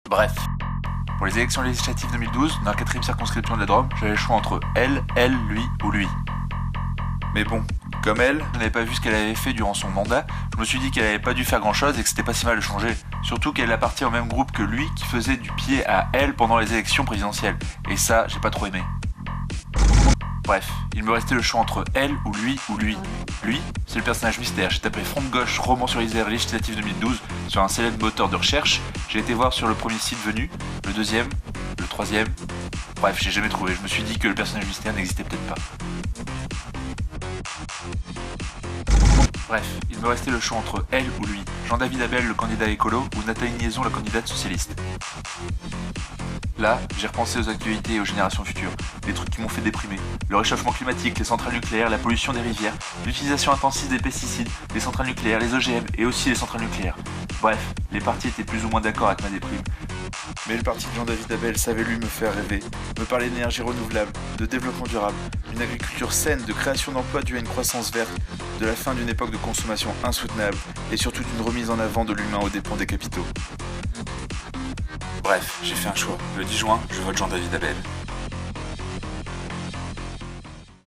Bref. Pour les élections législatives 2012, dans la 4ème circonscription de la Drôme, j'avais le choix entre elle, lui ou lui. Mais bon, comme elle, je n'avais pas vu ce qu'elle avait fait durant son mandat, je me suis dit qu'elle avait pas dû faire grand chose et que c'était pas si mal de changer. Surtout qu'elle appartient au même groupe que lui qui faisait du pied à elle pendant les élections présidentielles. Et ça, j'ai pas trop aimé. Bref, il me restait le choix entre elle ou lui ou lui. Lui, c'est le personnage mystère. J'ai tapé front de gauche, roman sur Isère législative 2012 sur un célèbre moteur de recherche. J'ai été voir sur le premier site venu, le deuxième, le troisième. Bref, j'ai jamais trouvé. Je me suis dit que le personnage mystère n'existait peut-être pas. Bref, il me restait le choix entre elle ou lui. Jean-David Abel, le candidat écolo, ou Nathalie Niaison, la candidate socialiste. Là, j'ai repensé aux actualités et aux générations futures. Des trucs qui m'ont fait déprimer. Le réchauffement climatique, les centrales nucléaires, la pollution des rivières, l'utilisation intensive des pesticides, les centrales nucléaires, les OGM et aussi les centrales nucléaires. Bref, les partis étaient plus ou moins d'accord avec ma déprime. Mais le parti de Jean-David Abel savait lui me faire rêver, me parler d'énergie renouvelable, de développement durable, d'une agriculture saine, de création d'emplois due à une croissance verte, de la fin d'une époque de consommation insoutenable et surtout d'une remise en avant de l'humain aux dépens des capitaux. Bref, j'ai fait un choix. Le 10 juin, je vote Jean-David Abel.